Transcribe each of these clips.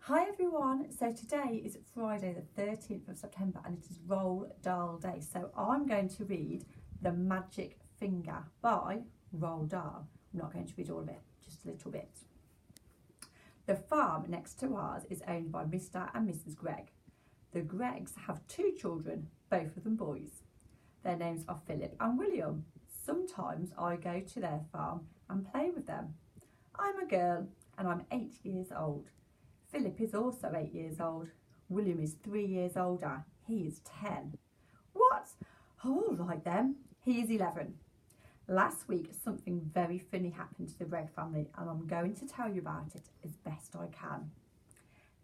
Hi everyone, so today is Friday the 13th of September and it is Roald Dahl Day. So I'm going to read The Magic Finger by Roald Dahl. I'm not going to read all of it, just a little bit. The farm next to ours is owned by Mr. and Mrs. Gregg. The Greggs have two children, both of them boys. Their names are Philip and William. Sometimes I go to their farm and play with them. I'm a girl and I'm 8 years old. Philip is also 8 years old. William is 3 years older. He is 10. What? Oh, all right then. He is 11. Last week, something very funny happened to the Gregg family and I'm going to tell you about it as best I can.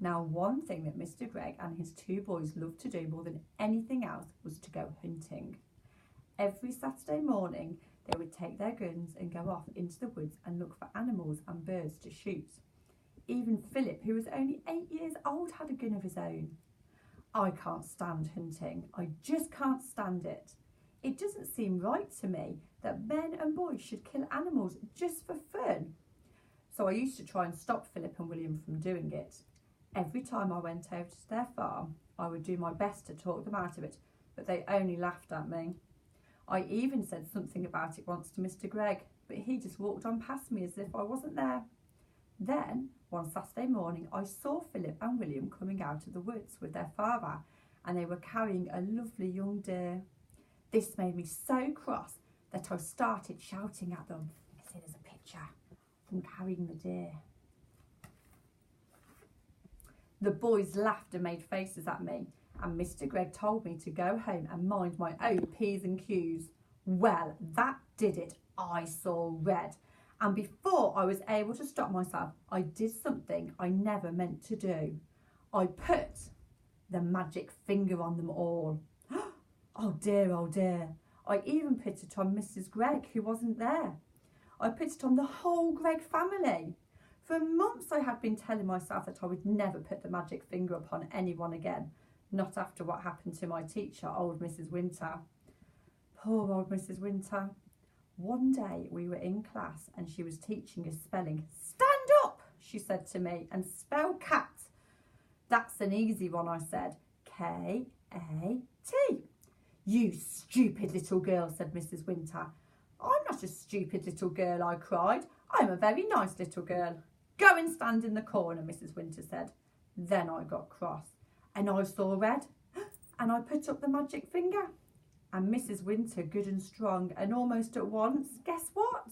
Now, one thing that Mr. Gregg and his two boys loved to do more than anything else was to go hunting. Every Saturday morning, they would take their guns and go off into the woods and look for animals and birds to shoot. Even Philip, who was only 8 years old, had a gun of his own. I can't stand hunting. I just can't stand it. It doesn't seem right to me that men and boys should kill animals just for fun. So I used to try and stop Philip and William from doing it. Every time I went over to their farm, I would do my best to talk them out of it, but they only laughed at me. I even said something about it once to Mr. Gregg, but he just walked on past me as if I wasn't there. Then, one Saturday morning, I saw Philip and William coming out of the woods with their father, and they were carrying a lovely young deer. This made me so cross that I started shouting at them. I see there's a picture of them carrying the deer. The boys laughed and made faces at me, and Mr. Gregg told me to go home and mind my own P's and Q's. Well, that did it. I saw red. And before I was able to stop myself, I did something I never meant to do. I put the magic finger on them all. Oh dear, oh dear. I even put it on Mrs. Gregg, who wasn't there. I put it on the whole Gregg family. For months I had been telling myself that I would never put the magic finger upon anyone again. Not after what happened to my teacher, old Mrs. Winter. Poor old Mrs. Winter. One day we were in class and she was teaching us spelling. Stand up, she said to me, and spell cat. That's an easy one, I said. K-A-T. You stupid little girl, said Mrs. Winter. I'm not a stupid little girl, I cried. I'm a very nice little girl. Go and stand in the corner, Mrs. Winter said. Then I got cross and I saw red and I put up the magic finger. And Mrs. Winter, good and strong, and almost at once, guess what?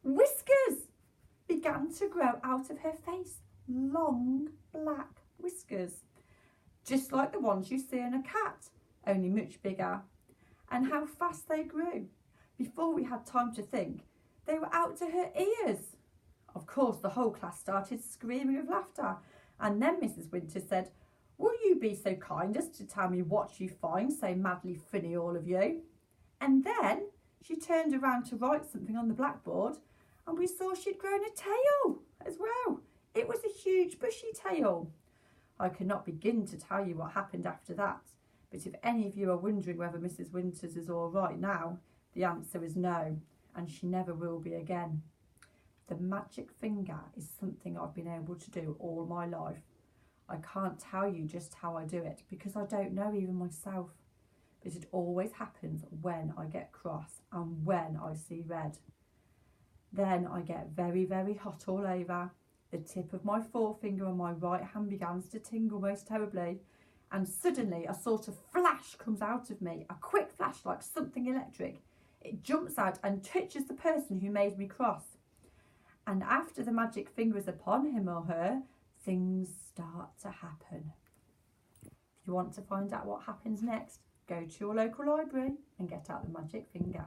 Whiskers began to grow out of her face. Long black whiskers. Just like the ones you see in a cat, only much bigger. And how fast they grew. Before we had time to think, they were out to her ears. Of course, the whole class started screaming with laughter. And then Mrs. Winter said, will you be so kind as to tell me what you find so madly funny, all of you? And then she turned around to write something on the blackboard and we saw she'd grown a tail as well. It was a huge bushy tail. I cannot begin to tell you what happened after that, but if any of you are wondering whether Mrs. Winters is all right now, the answer is no, and she never will be again. The magic finger is something I've been able to do all my life. I can't tell you just how I do it because I don't know even myself. But it always happens when I get cross and when I see red. Then I get very, very hot all over. The tip of my forefinger on my right hand begins to tingle most terribly. And suddenly a sort of flash comes out of me, a quick flash like something electric. It jumps out and touches the person who made me cross. And after the magic finger is upon him or her, things start to happen. If you want to find out what happens next, go to your local library and get out the magic finger.